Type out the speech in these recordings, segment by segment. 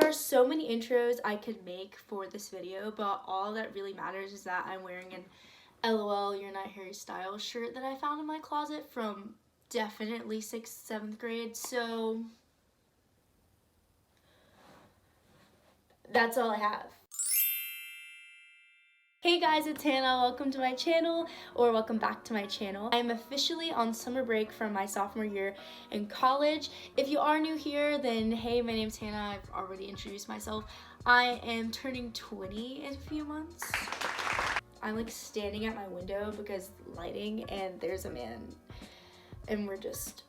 are so many intros I could make for this video, but all that really matters is that I'm wearing an LOL You're Not Harry Styles shirt that I found in my closet from definitely 6th, 7th grade, so that's all I have. Hey guys, it's Hannah. Welcome to my channel, or welcome back to my channel. I'm officially on summer break from my sophomore year in college. If you are new here, then hey, my name's Hannah. I've already introduced myself. I am turning 20 in a few months. I'm like standing at my window because lighting, and there's a man, and we're just,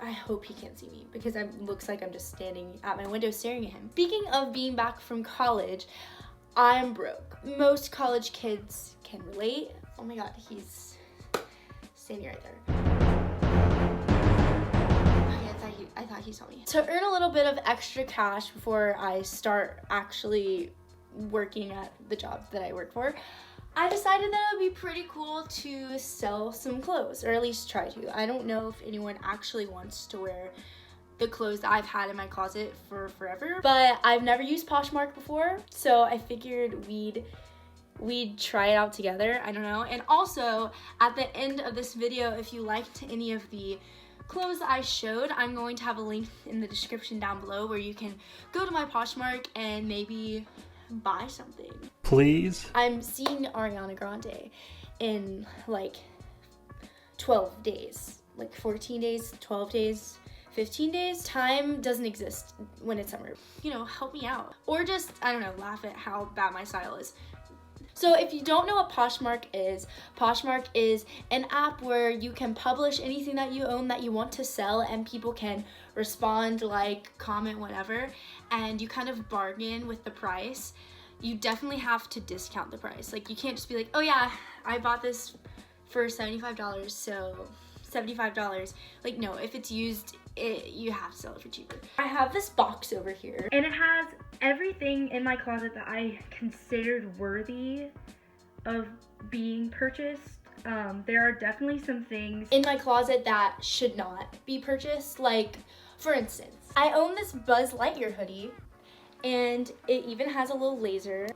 I hope he can't see me because it looks like I'm just standing at my window staring at him. Speaking of being back from college, I'm broke. Most college kids can relate. Oh my god, he's standing right there. Okay, I thought he saw me. To earn a little bit of extra cash before I start actually working at the job that I work for, I decided that it would be pretty cool to sell some clothes, or at least try to. I don't know if anyone actually wants to wear the clothes that I've had in my closet for forever, but I've never used Poshmark before, so I figured we'd try it out together. I don't know. And also, at the end of this video, if you liked any of the clothes I showed, I'm going to have a link in the description down below where you can go to my Poshmark and maybe buy something. Please? I'm seeing Ariana Grande in like 12 days, like 14 days, 12 days, 15 days. Time doesn't exist when it's summer. You know, help me out. Or just, I don't know, laugh at how bad my style is. So if you don't know what Poshmark is an app where you can publish anything that you own that you want to sell, and people can respond, like, comment, whatever, and you kind of bargain with the price. You definitely have to discount the price. Like, you can't just be like, oh yeah, I bought this for $75, so $75. Like, no, if it's used, you have to sell it for cheaper. I have this box over here, and it has everything in my closet that I considered worthy of being purchased. There are definitely some things in my closet that should not be purchased. Like, for instance, I own this Buzz Lightyear hoodie, and it even has a little laser.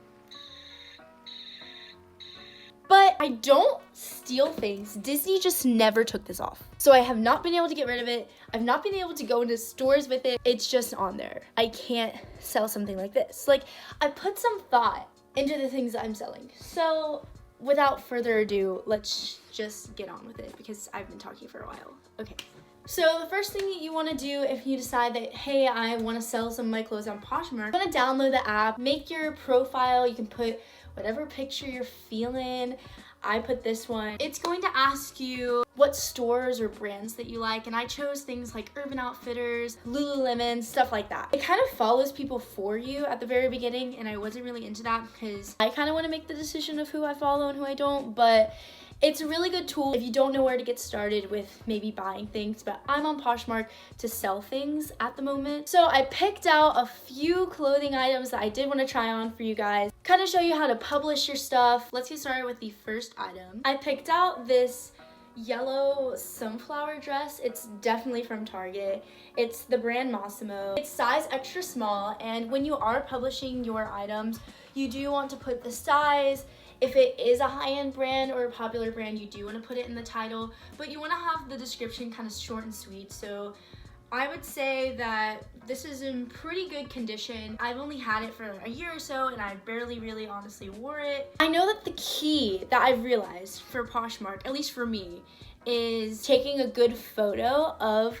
But I don't steal things. Disney just never took this off. So I have not been able to get rid of it. I've not been able to go into stores with it. It's just on there. I can't sell something like this. Like, I put some thought into the things that I'm selling. So without further ado, let's just get on with it because I've been talking for a while. Okay. So the first thing that you want to do if you decide that, hey, I want to sell some of my clothes on Poshmark, you want to download the app, make your profile. You can put whatever picture you're feeling. I put this one. It's going to ask you what stores or brands that you like, and I chose things like Urban Outfitters, Lululemon, stuff like that. It kind of follows people for you at the very beginning, and I wasn't really into that because I kind of want to make the decision of who I follow and who I don't, but it's a really good tool if you don't know where to get started with maybe buying things. But I'm on Poshmark to sell things at the moment. So I picked out a few clothing items that I did want to try on for you guys, kind of show you how to publish your stuff. Let's get started with the first item. I picked out this yellow sunflower dress. It's definitely from Target. It's the brand Massimo. It's size extra small, and when you are publishing your items, you do want to put the size. If it is a high-end brand or a popular brand, you do want to put it in the title, but you want to have the description kind of short and sweet. So I would say that this is in pretty good condition. I've only had it for a year or so, and I barely really honestly wore it. I know that the key that I've realized for Poshmark, at least for me, is taking a good photo of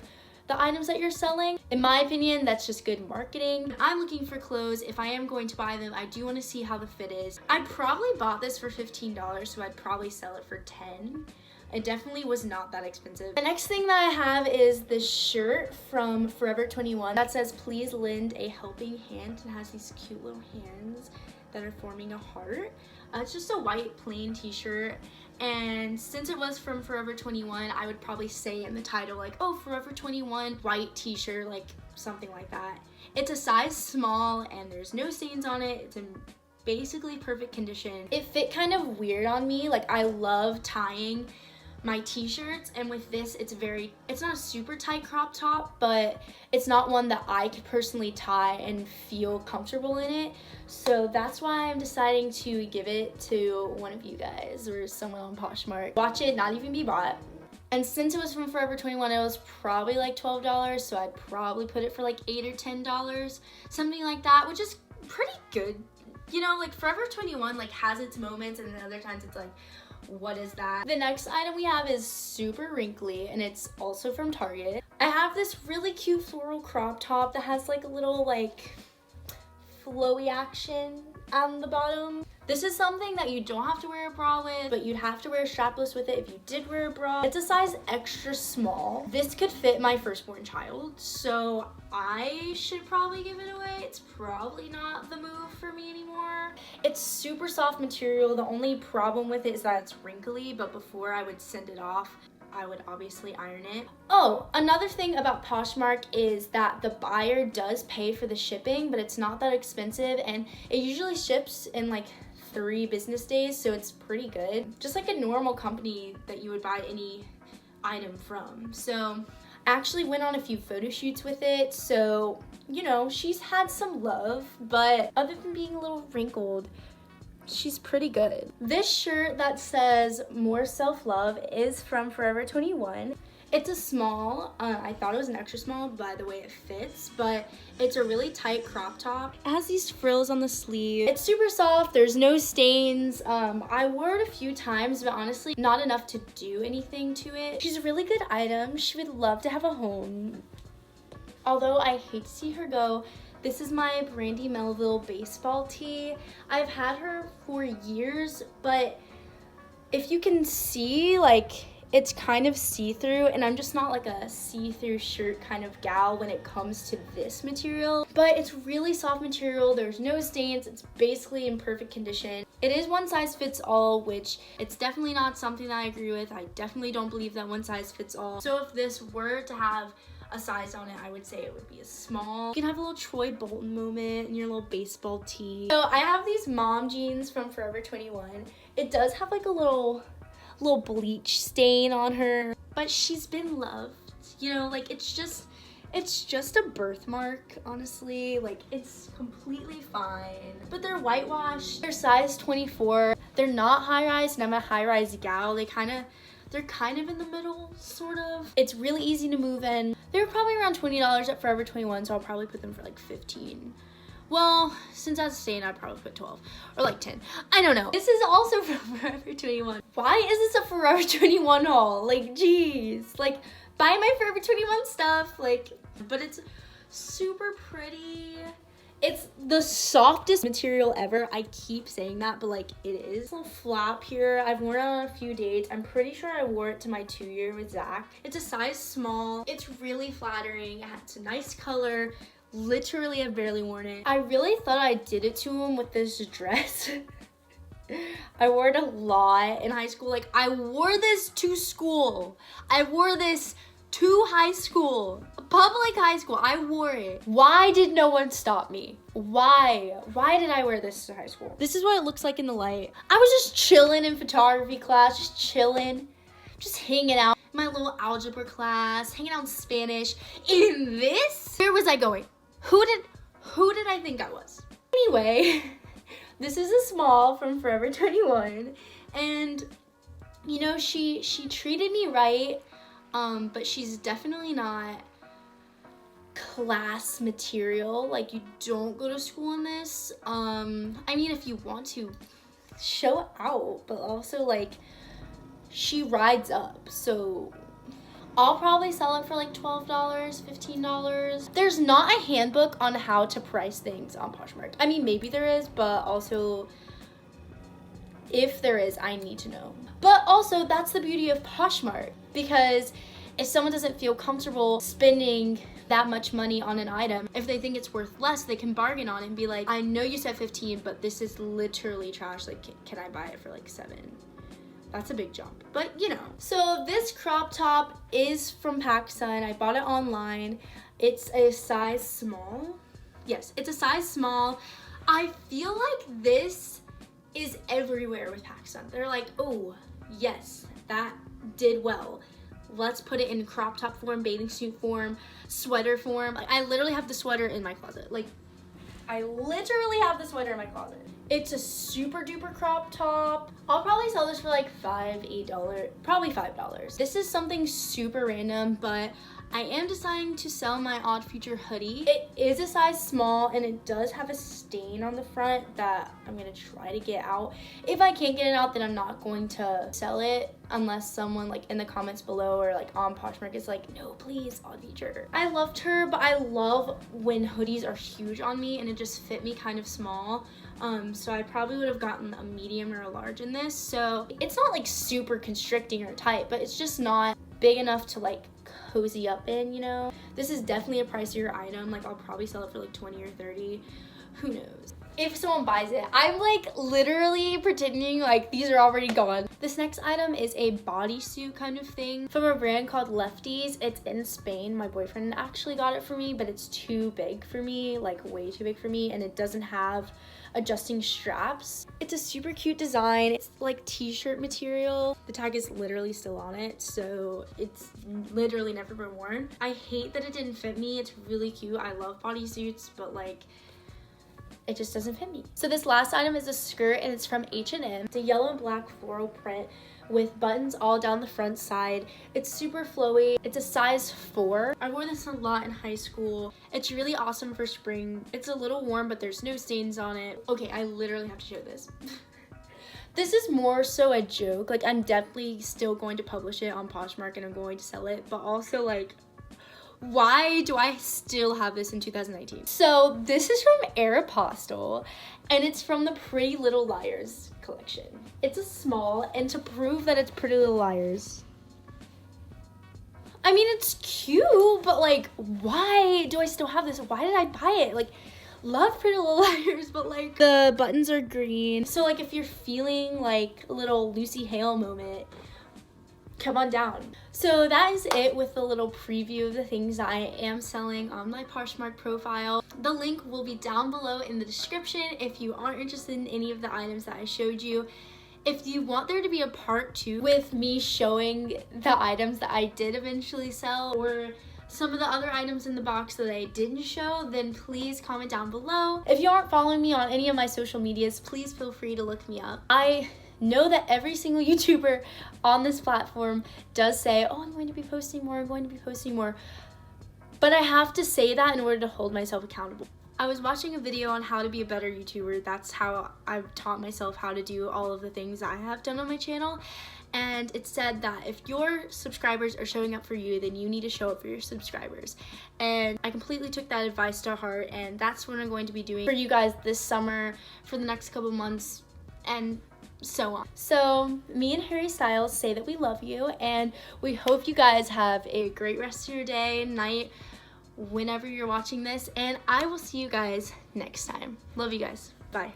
the items that you're selling. In my opinion, that's just good marketing. I'm looking for clothes. If I am going to buy them, I do want to see how the fit is. I probably bought this for $15, so I'd probably sell it for $10. It definitely was not that expensive. The next thing that I have is this shirt from Forever 21 that says, please lend a helping hand. It has these cute little hands that are forming a heart. It's just a white plain t-shirt, and since it was from Forever 21, I would probably say in the title like, oh, Forever 21 white t-shirt, like something like that. It's a size small and there's no stains on it. It's in basically perfect condition. It fit kind of weird on me. Like, I love tying my t-shirts, and with this it's not a super tight crop top, but it's not one that I could personally tie and feel comfortable in it. So that's why I'm deciding to give it to one of you guys or someone on Poshmark. Watch it not even be bought. And since it was from Forever 21, it was probably like $12, so I'd probably put it for like $8 or $10, something like that, which is pretty good. You know, like Forever 21 like has its moments, and then other times it's like, what is that? The next item we have is super wrinkly, and it's also from Target. I have this really cute floral crop top that has like a little like flowy action on the bottom. This is something that you don't have to wear a bra with, but you'd have to wear a strapless with it if you did wear a bra. It's a size extra small. This could fit my firstborn child, so I should probably give it away. It's probably not the move for me anymore. It's super soft material. The only problem with it is that it's wrinkly, but before I would send it off, I would obviously iron it. Oh, another thing about Poshmark is that the buyer does pay for the shipping, but it's not that expensive, and it usually ships in like 3 business days, so it's pretty good. Just like a normal company that you would buy any item from. So I actually went on a few photo shoots with it, so you know, she's had some love, but other than being a little wrinkled, she's pretty good. This shirt that says more self-love is from Forever 21. It's a small. I thought it was an extra small by the way it fits, but it's a really tight crop top. It has these frills on the sleeve. It's super soft, there's no stains. I wore it a few times, but honestly not enough to do anything to it. She's a really good item. She would love to have a home. Although I hate to see her go, this is my Brandy Melville baseball tee. I've had her for years, but if you can see, like, it's kind of see-through, and I'm just not like a see-through shirt kind of gal when it comes to this material. But it's really soft material, there's no stains, it's basically in perfect condition. It is one size fits all, which it's definitely not something that I agree with. I definitely don't believe that one size fits all. So if this were to have a size on it, I would say it would be a small. You can have a little Troy Bolton moment in your little baseball tee. So I have these mom jeans from Forever 21. It does have like a little bleach stain on her, but she's been loved. You know, like it's just a birthmark, honestly. Like it's completely fine. But they're whitewashed. They're size 24. They're not high rise, and I'm a high rise gal. They're kind of in the middle, sort of. It's really easy to move in. They were probably around $20 at Forever 21, so I'll probably put them for like 15. Well, since I was staying, I'd probably put 12 or like 10. I don't know. This is also from Forever 21. Why is this a Forever 21 haul? Like, geez. Like, buy my Forever 21 stuff. Like, but it's super pretty. It's the softest material ever. I keep saying that, but like it is. A little flap here. I've worn it on a few dates. I'm pretty sure I wore it to my 2-year with Zach. It's a size small. It's really flattering. It's a nice color. Literally, I've barely worn it. I really thought I did it to him with this dress. I wore it a lot in high school. Like, I wore this to school. I wore this to high school, public high school. I wore it. Why did no one stop me? Why did I wear this to high school? This is what it looks like in the light. I was just chilling in photography class, just chilling, just hanging out. My little algebra class, hanging out in Spanish. In this? Where was I going? Who did I think I was? Anyway, this is a small from Forever 21, and you know, she treated me right. But she's definitely not class material. Like, you don't go to school in this. I mean, if you want to, show out, but also like she rides up, so I'll probably sell it for like $12, $15. There's not a handbook on how to price things on Poshmark. I mean, maybe there is, but also if there is, I need to know. But also, that's the beauty of Poshmark, because if someone doesn't feel comfortable spending that much money on an item, if they think it's worth less, they can bargain on it and be like, I know you said 15, but this is literally trash. Like, can I buy it for like 7? That's a big jump, but you know. So this crop top is from PacSun. I bought it online. It's a size small. Yes, it's a size small. I feel like this is everywhere with PacSun. They're like, oh, yes, that did well. Let's put it in crop top form, bathing suit form, sweater form. Like, I literally have the sweater in my closet. Like, I literally have the sweater in my closet. It's a super duper crop top. I'll probably sell this for like $8, probably $5. This is something super random, but I am deciding to sell my Odd Future hoodie. It is a size small and it does have a stain on the front that I'm gonna try to get out. If I can't get it out, then I'm not going to sell it unless someone like in the comments below or like on Poshmark is like, no, please, Odd Future. I loved her, but I love when hoodies are huge on me and it just fit me kind of small. So I probably would have gotten a medium or a large in this. So it's not like super constricting or tight, but it's just not big enough to like cozy up in, you know? This is definitely a pricier item. Like I'll probably sell it for like 20 or 30. Who knows? If someone buys it, I'm like literally pretending like these are already gone. This next item is a bodysuit kind of thing from a brand called Lefties. It's in Spain. My boyfriend actually got it for me, but it's too big for me, like way too big for me, and it doesn't have adjusting straps. It's a super cute design. It's like t-shirt material. The tag is literally still on it, so it's literally never been worn. I hate that it didn't fit me. It's really cute. I love bodysuits, but like it just doesn't fit me. So this last item is a skirt and it's from H&M. It's a yellow and black floral print with buttons all down the front side. It's super flowy. It's a size 4. I wore this a lot in high school. It's really awesome for spring. It's a little warm, but there's no stains on it. Okay, I literally have to show this. This is more so a joke. Like I'm definitely still going to publish it on Poshmark and I'm going to sell it, but also like, why do I still have this in 2019? So this is from Aeropostale and it's from the Pretty Little Liars collection. It's a small, and to prove that it's Pretty Little Liars, I mean, it's cute, but like, why do I still have this? Why did I buy it? Like, love Pretty Little Liars, but like the buttons are green. So like if you're feeling like a little Lucy Hale moment, come on down. So that is it with the little preview of the things that I am selling on my Poshmark profile. The link will be down below in the description if you aren't interested in any of the items that I showed you. If you want there to be a part 2 with me showing the items that I did eventually sell or some of the other items in the box that I didn't show, then please comment down below. If you aren't following me on any of my social medias, please feel free to look me up. I know that every single YouTuber on this platform does say, oh, I'm going to be posting more, I'm going to be posting more. But I have to say that in order to hold myself accountable. I was watching a video on how to be a better YouTuber. That's how I've taught myself how to do all of the things that I have done on my channel. And it said that if your subscribers are showing up for you, then you need to show up for your subscribers. And I completely took that advice to heart, and that's what I'm going to be doing for you guys this summer, for the next couple months, and so on. So me and Harry Styles say that we love you, and we hope you guys have a great rest of your day, night, whenever you're watching this, and I will see you guys next time. Love you guys. Bye.